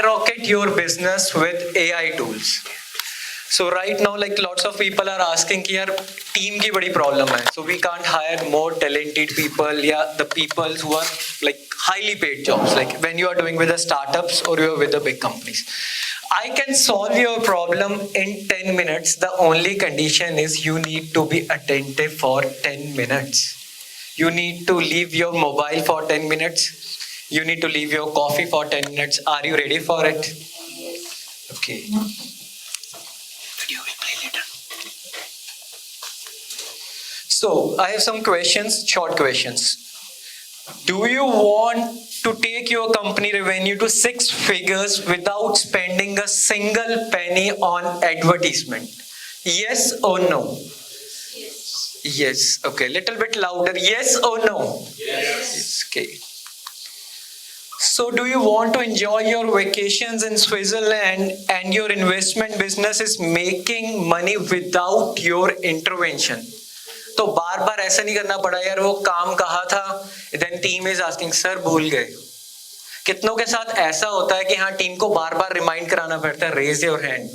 skyrocket your business with AI tools. So right now, like lots of people are asking कि यार team की बड़ी problem है. So we can't hire more talented people, yeah, the people who are like highly paid jobs. Like when you are doing with the startups or you are with the big companies. I can solve your problem in 10 minutes. The only condition is you need to be attentive for 10 minutes. You need to leave your mobile for 10 minutes. You need to leave your coffee for 10 minutes. Are you ready for it? Okay. Video will play later. So I have some questions, short questions. Do you want to take your company revenue to 6 figures without spending a single penny on advertisement? Yes or no? Yes. Okay. Little bit louder. Yes or no? Yes. Okay. So do you want to enjoy your vacations in Switzerland and your investment business is making money without your intervention? तो बार बार ऐसा नहीं करना पड़ा यार वो काम कहा था, then team is asking sir भूल गए. कितनों के साथ ऐसा होता है कि हाँ टीम को बार बार रिमाइंड कराना पड़ता है रेज योर हैंड,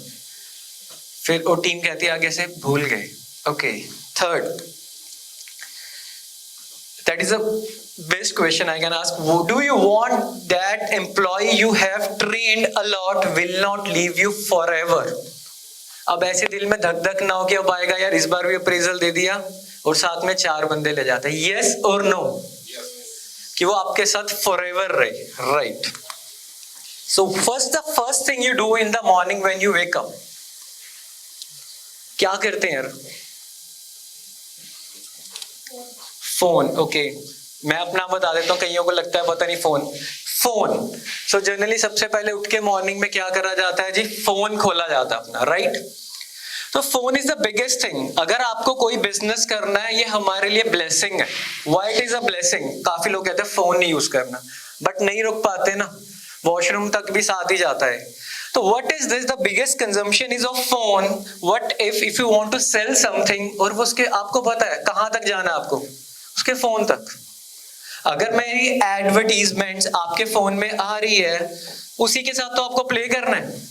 फिर वो टीम कहती है आगे से भूल गए. Okay. Third, that is a best question I can ask. Do you want that employee you have trained a lot will not leave you forever? अब ऐसे दिल में धक धक ना हो कि अब आएगा यार इस बार भी अप्रेजल दे दिया और साथ में 4 बंदे ले जाते हैं. यस और नो? कि वो आपके साथ forever रहे. Right. So the first thing you do in the morning when you wake up, क्या करते हैं यार? फोन. ओके. मैं अपना बता देता हूँ, कईयों को लगता है पता नहीं फोन. सो जनरली सबसे पहले उठ के मॉर्निंग में क्या करा जाता है जी? फोन खोला जाता है अपना. राइट. तो phone is the biggest thing. अगर आपको कोई बिजनेस करना है, ये हमारे लिए ब्लेसिंग है. Why it is a blessing? काफी लोग कहते हैं फोन नहीं यूज करना, बट नहीं रुक पाते ना, वॉशरूम तक भी साथ ही जाता है. तो what is this? The biggest consumption is of phone. What if you want to sell something और वो उसके आपको पता है कहां तक जाना है आपको, उसके फोन तक. अगर मेरी एडवर्टीजमेंट्स आपके फोन में आ रही है, उसी के साथ तो आपको प्ले करना है.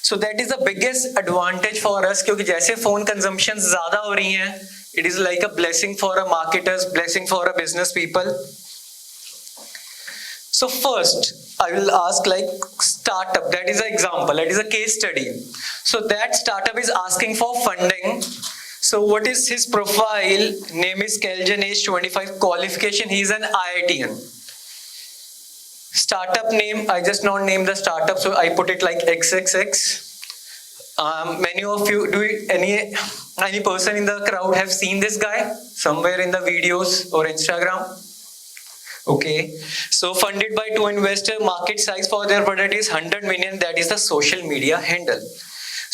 So that is the biggest advantage for us, क्योंकि जैसे फोन कंजम्पशन ज्यादा हो रही हैं, it is like a blessing for a marketers, blessing for a business people. So first, I will ask like startup. That is an example. That is a case study. So that startup is asking for funding. So what is his profile? Name is Keljan, age 25. Qualification: he is an IITian. Startup name, I just not name the startup, so I put it like XXX. Many of you, any person in the crowd have seen this guy somewhere in the videos or Instagram? Okay, so funded by 2 investors, market size for their product is 100 million. That is the social media handle.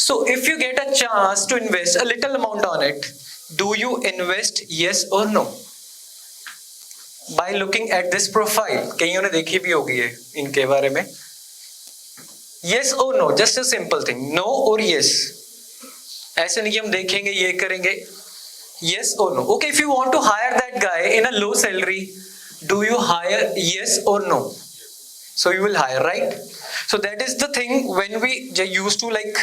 So if you get a chance to invest a little amount on it, do you invest? Yes or no? By looking at this profile, कईयों ने देखी भी होगी है इनके बारे में. Yes or no? Just a simple thing. No or yes? ऐसे नहीं कि हम देखेंगे ये करेंगे. Yes or no? Okay, if you want to hire that guy in a low salary, do you hire? Yes or no? So you will hire, right? So that is the thing. When we used to like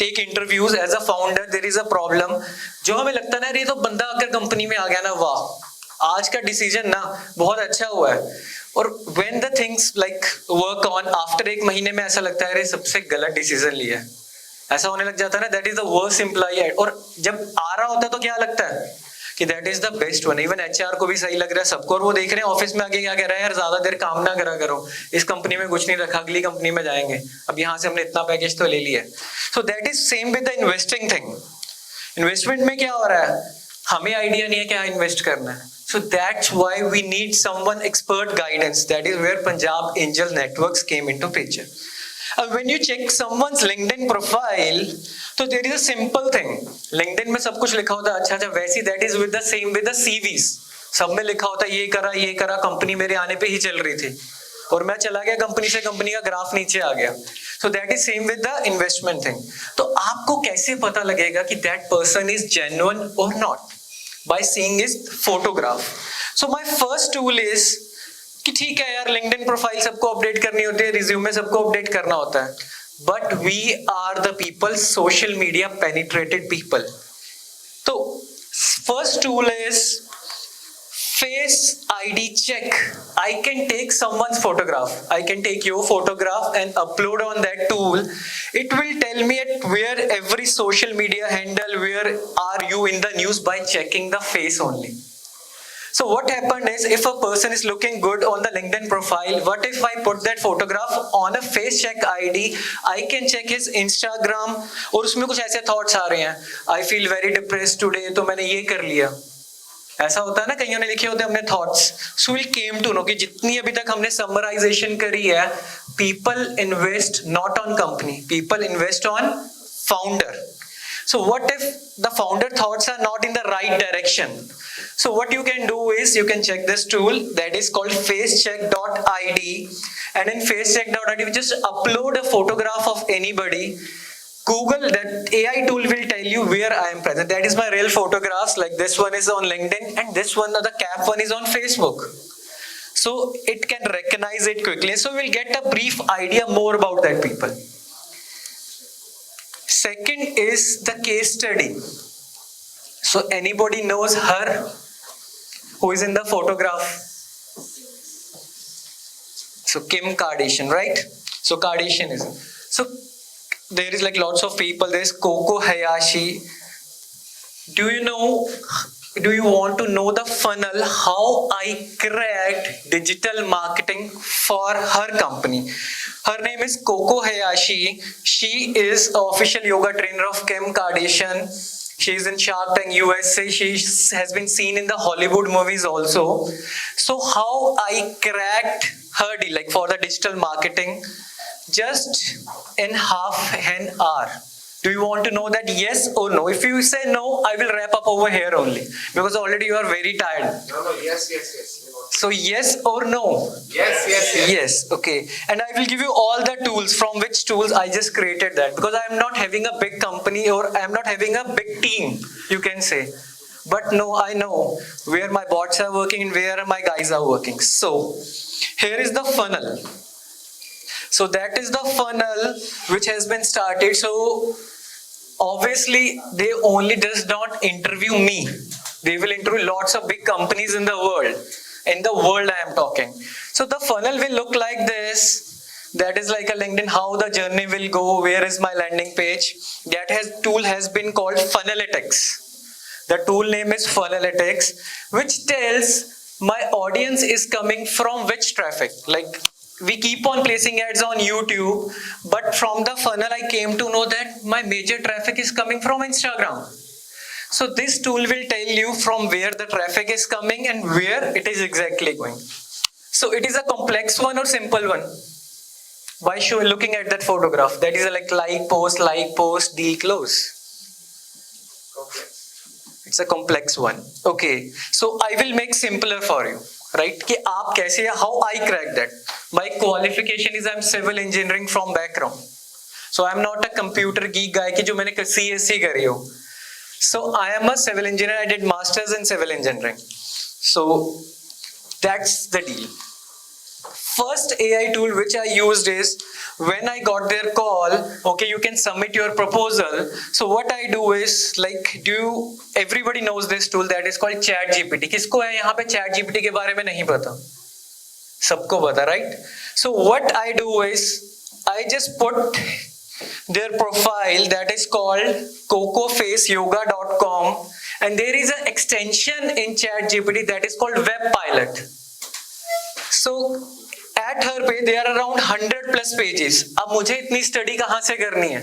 take interviews as a founder, there is a problem. जो हमें लगता है ना ये तो बंदा अगर company में आ गया ना, वाह आज का डिसीजन ना बहुत अच्छा हुआ है. और when the things like work on, after 1 महीने में ऐसा लगता है अरे सबसे गलत डिसीजन लिया है, ऐसा होने लग जाता है ना. That is the worst employee. और जब आ रहा होता है तो क्या लगता है कि that is the best one. Even HR को भी सही लग रहा है सबको, और वो देख रहे हैं ऑफिस में आगे क्या कह रहा है, यार ज्यादा देर काम ना करा करो, इस कंपनी में कुछ नहीं रखा, अगली कंपनी में जाएंगे, अब यहाँ से हमने इतना पैकेज तो ले लिया. So that is same with the investing thing. Investment में क्या हो रहा है, हमें आइडिया नहीं है क्या इन्वेस्ट करना है. So that's why we need someone expert guidance. That is where Punjab angel networks came into picture. When you check someone's LinkedIn profile, तो there is a simple thing. LinkedIn में सब कुछ लिखा होता है अच्छा, वैसी that is with the same with the CVs. सब में लिखा होता है ये करा, कंपनी मेरे आने पे ही चल रही थी और मैं चला गया कंपनी से, कंपनी का ग्राफ नीचे आ गया. So that is same with the investment thing. तो आपको कैसे पता लगेगा कि that person is genuine or not? By seeing his photograph. So my first tool is कि ठीक है यार, लिंक्डइन प्रोफाइल सबको अपडेट करनी होती है, रिज्यूमे सबको अपडेट करना होता है, but we are the people, social media penetrated people. तो first tool is Face ID check. I can take someone's photograph. I can take your photograph and upload on that tool. It will tell me at where every social media handle, where are you in the news by checking the face only. So what happened is, if a person is looking good on the LinkedIn profile, what if I put that photograph on a face check ID? I can check his Instagram और उसमें कुछ ऐसे thoughts आ रहे हैं, I feel very depressed today, तो मैंने ये कर लिया. ऐसा होता है ना, कईयों ने लिखे होते हैं अपने thoughts. So will came to know कि जितनी अभी तक हमने समराइजेशन करी है, people invest not on company, people invest on founder. So what if the founder thoughts are not in the right direction? So what you can do is, you can check this tool that is called facecheck.id, and in facecheck.id we just upload a photograph of anybody. Google, that AI tool will tell you where I am present. That is my real photographs, like this one is on LinkedIn and this one, the cap one is on Facebook. So it can recognize it quickly. So we'll get a brief idea more about that people. Second is the case study. So anybody knows her who is in the photograph? So Kim Kardashian, right? So Kardashian is. So there is like lots of people. There's Coco Hayashi. Do you want to know the funnel, how I cracked digital marketing for her company? Her name is Coco Hayashi. She is an official yoga trainer of Kim Kardashian. She is in Shark Tank USA. She has been seen in the Hollywood movies also. So how I cracked her deal, like for the digital marketing, just in half an hour. Do you want to know that, yes or no? If you say no, I will wrap up over here only, because already you are very tired. No, yes. So yes or no? Yes, okay. And I will give you all the tools, from which tools I just created that, because I am not having a big company, or I am not having a big team, you can say. But no, I know where my bots are working and where my guys are working. So here is the funnel. So that is the funnel which has been started. So obviously they only does not interview me. They will interview lots of big companies in the world. In the world I am talking. So the funnel will look like this. That is like a LinkedIn, how the journey will go, where is my landing page. That tool has been called Funnelytics. The tool name is Funnelytics, which tells my audience is coming from which traffic. Like, we keep on placing ads on YouTube, but from the funnel I came to know that my major traffic is coming from Instagram. So this tool will tell you from where the traffic is coming and where it is exactly going. So it is a complex one or simple one? By looking at that photograph, that is like post, deal close. Complex. It's a complex one. Okay, so I will make simpler for you. Right? कि आप कैसे, how I cracked that. My qualification is I'm civil engineering from background. So I'm not a computer geek guy कि जो मैंने CSC करी हो. So I am a civil engineer. I did masters in civil engineering. So that's the deal. First AI tool which I used is, when I got their call, okay, you can submit your proposal. So what I do is, like, everybody knows this tool that is called ChatGPT. किसको है यहाँ पे ChatGPT के बारे में नहीं पता? सबको पता, right? So what I do is, I just put their profile that is called cocofaceyoga.com, and there is an extension in ChatGPT that is called Webpilot. So at her page there are around 100 plus pages. अब मुझे इतनी study कहाँ से करनी है?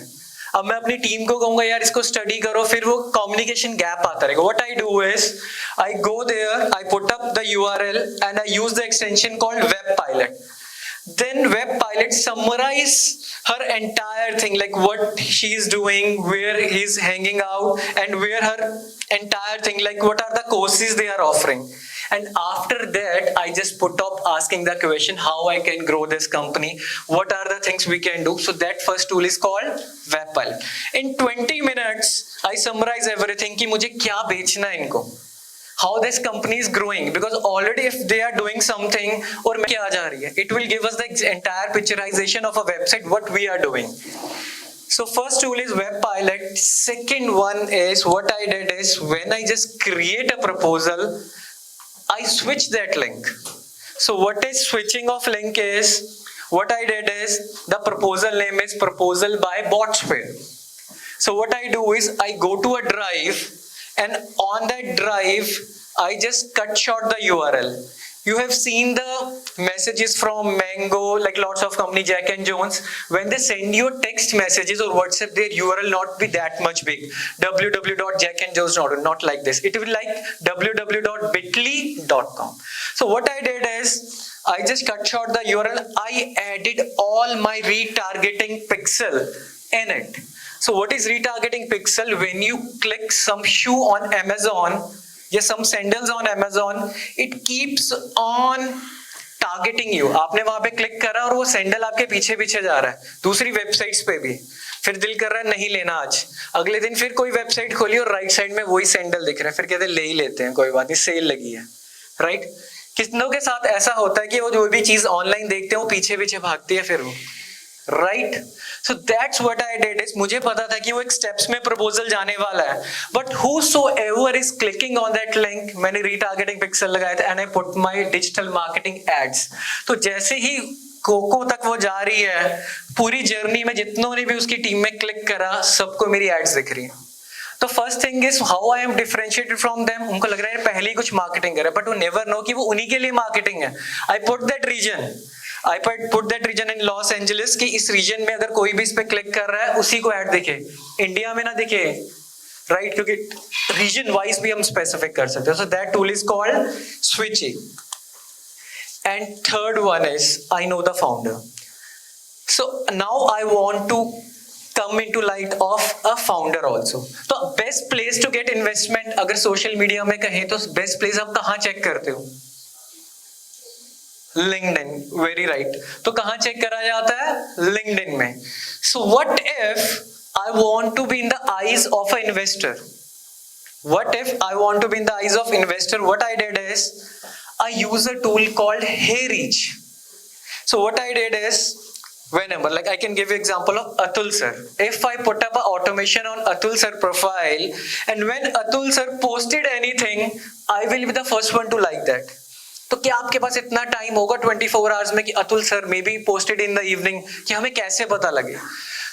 अब मैं अपनी टीम को कहूंगा यार इसको स्टडी करो, फिर वो कम्युनिकेशन गैप आता रहेगा. What I do is, I go there, I put up the URL and I use the extension called Webpilot. Then Webpilot summarize her entire thing, like what she is doing, where he's hanging out, and where her entire thing, like what are the courses they are offering. And after that, I just put up asking the question, how I can grow this company, what are the things we can do. So that first tool is called Webpilot. In 20 minutes, I summarize everything कि मुझे क्या बेचना है इनको. how this company is growing, because already if they are doing something और क्या आ जा रही है, it will give us the entire picturization of a website what we are doing. So first tool is Web Pilot. Second one is what I did is when I just create a proposal, I switch that link. So what is switching of link is, what I did is the proposal name is proposal by Botsphere. So what I do is I go to a drive, and on that drive I just cut short the URL. You have seen the messages from Mango, like lots of company, Jack and Jones, when they send you text messages or WhatsApp, their URL not be that much big, www.jackandjones.com, not like this, it will like www.bitly.com. So what I did is I just cut short the URL, I added all my retargeting pixel in it. So what is retargeting pixel? When you click some shoe on Amazon, या some sandals on Amazon, it keeps on targeting you. आपने वहां पे click करा और वो sandal आपके पीछे पीछे जा रहा है, दूसरी वेबसाइट्स पे भी, फिर दिल कर रहा है नहीं लेना आज, अगले दिन फिर कोई वेबसाइट खोली और राइट साइड में वही सैंडल दिख रहा है, फिर कहते हैं ले ही लेते हैं, कोई बात नहीं, सेल लगी है, राइट? कितनों के साथ ऐसा होता है कि वो जो भी चीज ऑनलाइन देखते हैं वो पीछे पीछे भागती है फिर वो, right? So that's what I did is, मुझे पता था कि वो एक स्टेप्स में प्रपोजल जाने वाला है, but whosoever is clicking on that link, मैंने रीटारगेटिंग पिक्सल लगाया था and I put my digital marketing ads. तो जैसे ही कोको तक वो जा रही है, पूरी जर्नी में जितनों ने भी उसकी टीम में क्लिक करा सबको मेरी एड्स दिख रही है. तो first thing is how I am differentiated from them. उनको लग रहा है पहले ही कुछ मार्केटिंग करे, बट वो नेवर नो कि वो उन्हीं के लिए मार्केटिंग है. I put that region, I put that region in Los Angeles, कि इस रीजन में अगर कोई भी इस पे क्लिक कर रहा है उसी को ऐड दिखे, इंडिया में ना दिखे, राइट? क्योंकि रीजन वाइज भी हम स्पेसिफिक कर सकते हैं. So that tool is called switching. And third one is I know the founder. So now I want to come into light of a founder also. तो best place to get investment अगर social media में कहें तो best place आप कहाँ check करते हो? LinkedIn, very right. तो कहाँ चेक करा जाता है? LinkedIn में. So what if I want to be in the eyes of an investor? What if I want to be in the eyes of investor? What I did is I use a tool called HeyReach. So what I did is, whenever, like I can give you example of Atul sir. If I put up a automation on Atul sir profile, and when Atul sir posted anything, I will be the first one to like that. तो क्या आपके पास इतना time होगा 24 hours में कि Atul sir may be posted in the evening, कि हमें कैसे पता लगे?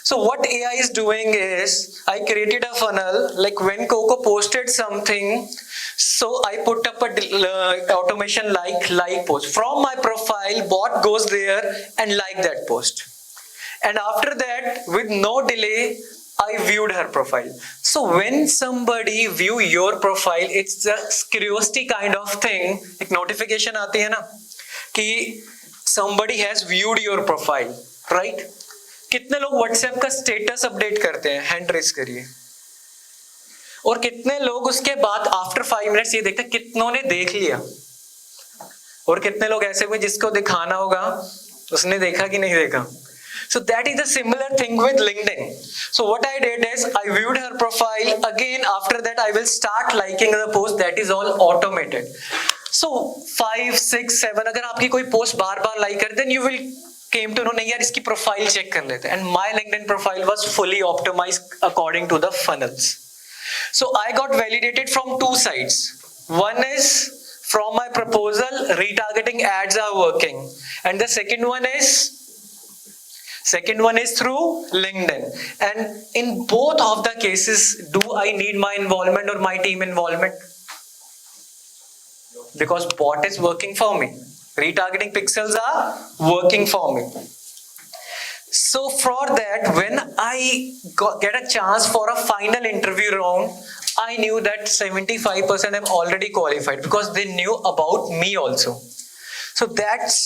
So what AI is doing is I created a funnel, like when Coco posted something, so I put up a automation like post from my profile, bot goes there and like that post, and after that with no delay I viewed her profile. So when somebody view your profile, it's a curiosity kind of thing. एक notification आती है ना कि somebody has viewed your profile, right? कितने लोग WhatsApp का status update करते हैं? हैंड रेज करिए. और कितने लोग उसके बाद आफ्टर 5 मिनट्स ये देखते हैं कितनों ने देख लिया, और कितने लोग ऐसे हुए जिसको दिखाना होगा उसने देखा कि नहीं देखा? So that is a similar thing with LinkedIn. So what I did is I viewed her profile. Again, after that I will start liking the post. That is all automated. So 5, 6, 7 अगर आपकी कोई post बार बार like कर, then you will came to know नहीं यार इसकी profile check कर लेते हैं. And my LinkedIn profile was fully optimized according to the funnels. So I got validated from 2 sides. One is from my proposal, retargeting ads are working, and the second one is through LinkedIn. And in both of the cases, do I need my involvement or my team involvement? Because bot is working for me, retargeting pixels are working for me. So for that, when I get a chance for a final interview round, I knew that 75% am already qualified because they knew about me also. So that's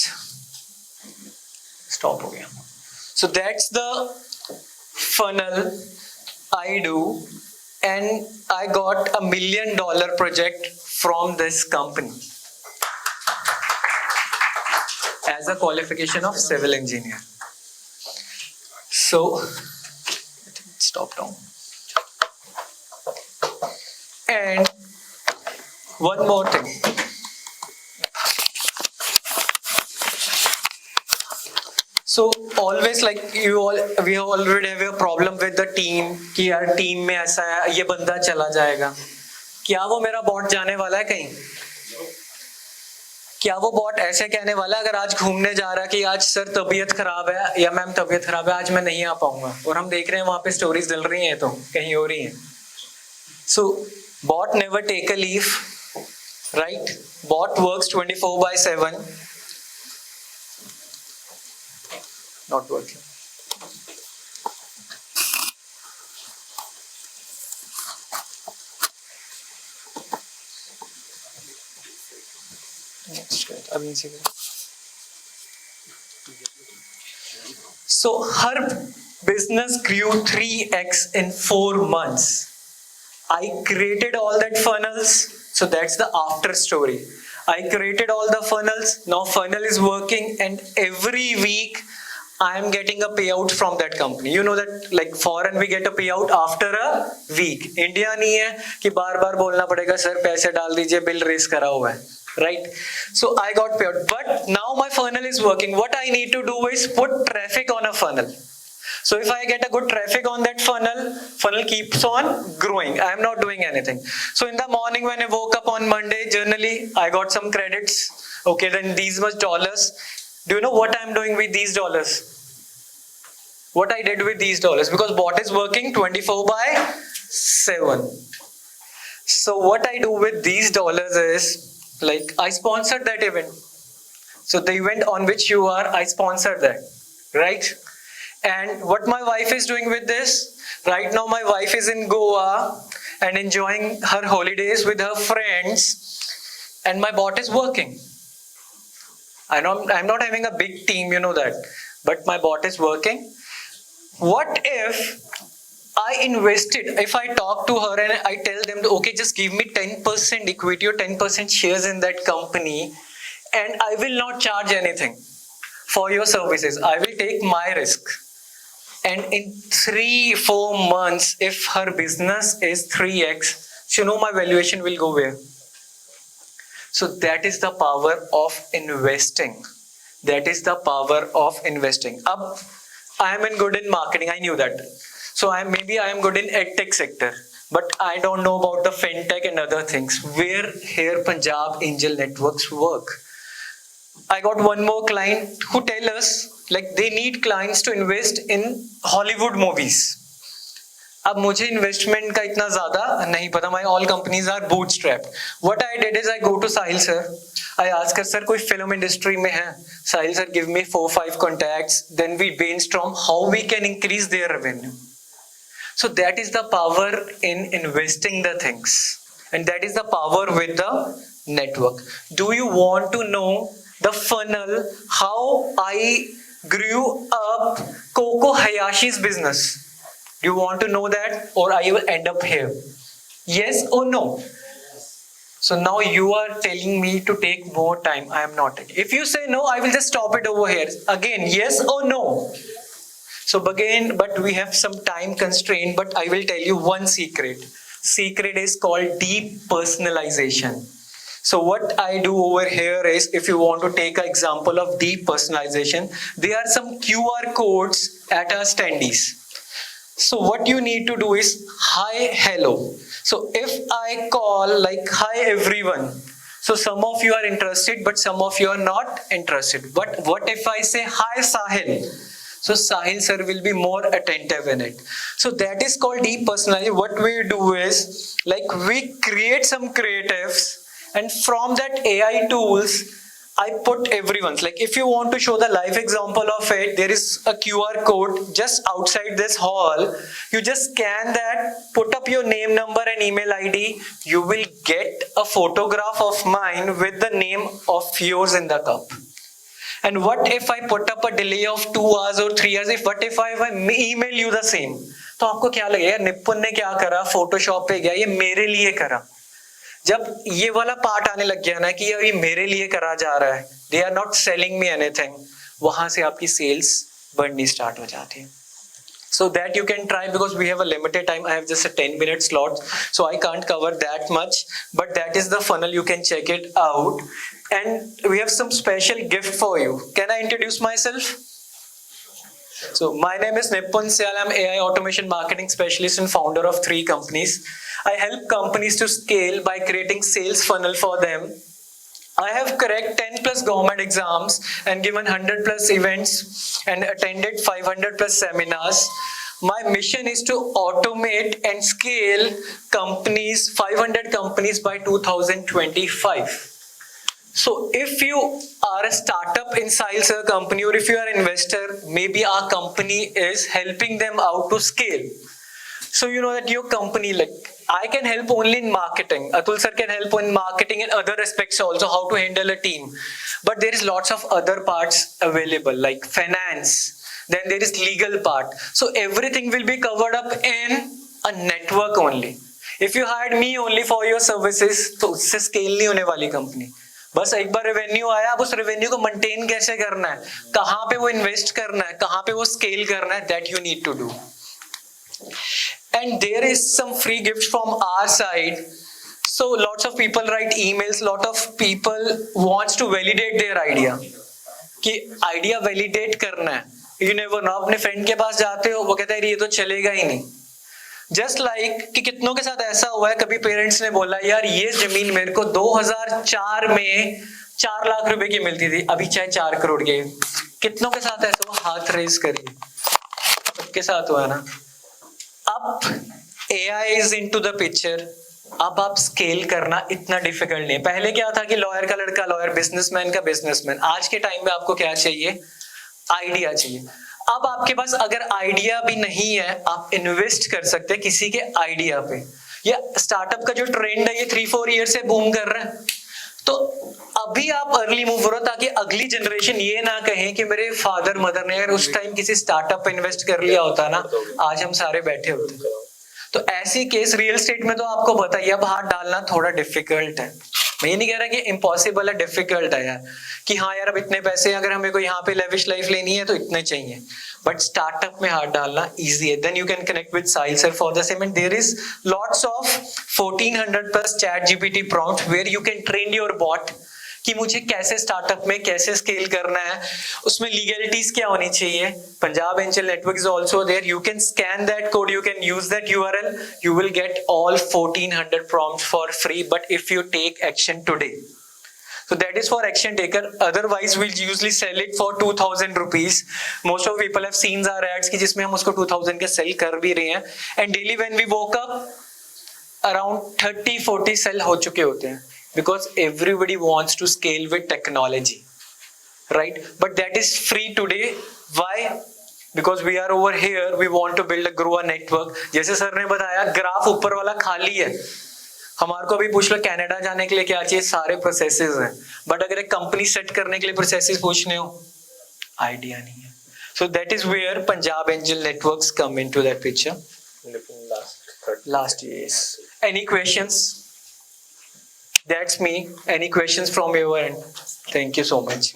stop ho gaya. So that's the funnel I do, and I got $1 million project from this company as a qualification of civil engineer. So stop down. And one more thing. So always like we already have a problem with the team कि यार team में ऐसा है, ये बंदा चला जाएगा, क्या वो मेरा बॉट जाने वाला है कहीं? क्या वो बॉट ऐसे कहने वाला है अगर आज घूमने जा रहा है कि आज सर तबीयत खराब है या मैम तबीयत खराब है, आज मैं नहीं आ पाऊंगा, और हम देख रहे हैं वहां पे स्टोरीज डल रही हैं तो कहीं हो रही हैं. So bot never take a leave, right? Bot works 24/7. Not working. So her business grew 3x in 4 months. I created all that funnels. So that's the after story. I created all the funnels. Now funnel is working, and every week I am getting a payout from that company. You know that like foreign we get a payout after a week. India नहीं है कि बार बार बोलना पड़ेगा sir पैसे डाल दीजिए bill race करा हुआ है. Right? So I got paid, but now my funnel is working. What I need to do is put traffic on a funnel. So if I get a good traffic on that funnel keeps on growing. I am not doing anything. So in the morning when I woke up on Monday, generally I got some credits. Okay, then these much dollars. Do you know what I am doing with these dollars? What I did with these dollars? Because bot is working 24/7. So what I do with these dollars is, like, I sponsored that event. So the event on which you are, I sponsored that, right? And what my wife is doing with this, right now my wife is in Goa and enjoying her holidays with her friends, and my bot is working. I know I'm not having a big team, you know that, but my bot is working. What if I invested, if I talk to her and I tell them, okay, just give me 10% equity or 10% shares in that company, and I will not charge anything for your services. I will take my risk. And in 3-4 months, if her business is 3x, you know my valuation will go where? So that is the power of investing. That is the power of investing. I am good in marketing, I knew that. So I am good in edtech sector, but I don't know about the fintech and other things where here Punjab Angel Networks work. I got one more client who tell us like they need clients to invest in Hollywood movies. अब मुझे investment का इतना ज़्यादा नहीं पता. My all companies are bootstrapped. What I did is I go to Sahil sir. I ask her, sir, कोई film industry में है? Sahil sir give me 4-5 contacts. Then we brainstorm how we can increase their revenue. So that is the power in investing the things, and that is the power with the network. Do you want to know the funnel, how I grew up Coco Hayashi's business? Do you want to know that, or I will end up here? Yes or no? So now you are telling me to take more time. I am not taking. If you say no, I will just stop it over here. Again, yes or no? So again, but we have some time constraint, but I will tell you one secret. Secret is called deep personalization. So what I do over here is, if you want to take an example of deep personalization, there are some QR codes at our standees. So what you need to do is hi, hello. So if I call like hi everyone, so some of you are interested, but some of you are not interested. But what if I say hi Sahil? So Sahil sir will be more attentive in it. So that is called deep personalization. What we do is like we create some creatives, and from that AI tools, I put everyone's. Like if you want to show the live example of it, there is a QR code just outside this hall. You just scan that, put up your name, number and email ID. You will get a photograph of mine with the name of yours in the cup. And what if I put up a delay of 2 hours or 3 hours? What if I email you the same? तो आपको क्या लगेगा, निपुण ने क्या करा, Photoshop पे गया, ये मेरे लिए करा. जब ये वाला पार्ट आने लग गया ना कि ये मेरे लिए करा जा रहा है, they are not selling me anything, वहां से आपकी सेल्स बढ़नी स्टार्ट हो जाती है. So that you can try, because we have a limited time. I have just a 10-minute slot, so I can't cover that much, but that is the funnel. You can check it out. And we have some special gift for you. Can I introduce myself? So my name is Nipun Syal. I'm AI automation marketing specialist and founder of 3 companies. I help companies to scale by creating sales funnel for them. I have cracked 10 plus government exams and given 100 plus events and attended 500 plus seminars. My mission is to automate and scale companies, 500 companies by 2025. So if you are a startup in sales or company, or if you are an investor, maybe our company is helping them out to scale. So you know that your company, like I can help only in marketing. Atul sir can help in marketing and other aspects also, how to handle a team. But there is lots of other parts available, like finance. Then there is legal part. So everything will be covered up in a network only. If you hired me only for your services, तो उससे scale नहीं होने वाली company. बस एक बार revenue आया, अब उस रेवेन्यू को मेंटेन कैसे करना है, कहाँ पे वो इन्वेस्ट करना है, कहाँ पे वो स्केल करना है, that you need to do. And there is some free gifts from our side. So lots of people write emails, lot of people wants to validate their idea, कि idea validate करना है. You never know, अपने friend के पास जाते हो, वो कहता है ये तो चलेगा ही नहीं. Just like कि कितनों के साथ ऐसा हुआ है, कभी पेरेंट्स ने बोला यार ये जमीन मेरे को 2004 में 4 लाख रुपए की मिलती थी, अभी चाहे 4 करोड़ की. कितनों के साथ ऐसा हुआ, हाथ रेज करिए. सबके साथ हुआ ना. अब AI is into the picture. अब आप स्केल करना इतना डिफिकल्ट नहीं है. पहले क्या था कि लॉयर का लड़का लॉयर, बिजनेसमैन का बिजनेसमैन. आज के टाइम में आपको क्या चाहिए, आइडिया चाहिए. अब आपके पास अगर आइडिया भी नहीं है, आप इन्वेस्ट कर सकते हैं किसी के आइडिया पे. ये स्टार्टअप का जो ट्रेंड है ये 3-4 ईयर से बूम कर रहा है. तो अभी आप अर्ली मूवर हो, ताकि अगली जनरेशन ये ना कहे कि मेरे फादर मदर ने अगर उस टाइम किसी स्टार्टअप पे इन्वेस्ट कर लिया होता ना, आज हम सारे बैठे होते. तो ऐसी केस रियल एस्टेट में तो आपको बताइए, अब हाथ डालना थोड़ा डिफिकल्ट है. मैं ये नहीं कह रहा कि इम्पॉसिबल है, डिफिकल्ट है यार, कि हाँ यार अब इतने पैसे अगर हमें को यहाँ पे लेविश लाइफ लेनी है तो इतने चाहिए. बट स्टार्टअप में हाथ डालना इजी है. Then you can connect with Sahil sir for the same. And there is lots of 1400 plus chat GPT prompt where you can train your bot कि मुझे कैसे स्टार्टअप में कैसे स्केल करना है, उसमें लीगलिटीज क्या होनी चाहिए. Punjab angel network is also there. You can scan that code, you can use that URL, you will get all 1400 prompts for free, but if you take action today. So that is for action taker. Otherwise we'll usually sell it for 2000 rupees. Most of people have seen our ads कि जिसमें हम उसको 2000 के cell कर भी रहे हैं. And daily when we woke up, around 30-40 cell हो चुके होते हैं. Because everybody wants to scale with technology, right? But that is free today. Why? Because we are over here, we want to build a grow a network. जैसे sir ने बताया, graph ऊपर वाला खाली है. हमारे को अभी पूछ लो कनाडा जाने के लिए क्या चाहिए, सारे प्रोसेसेस हैं. बट अगर एक कंपनी सेट करने के लिए प्रोसेसेस पूछने हो, आइडिया नहीं है. So that is where Punjab Angel Networks come into that picture. Last years. Any questions? That's me. Any questions from your end? Thank you so much.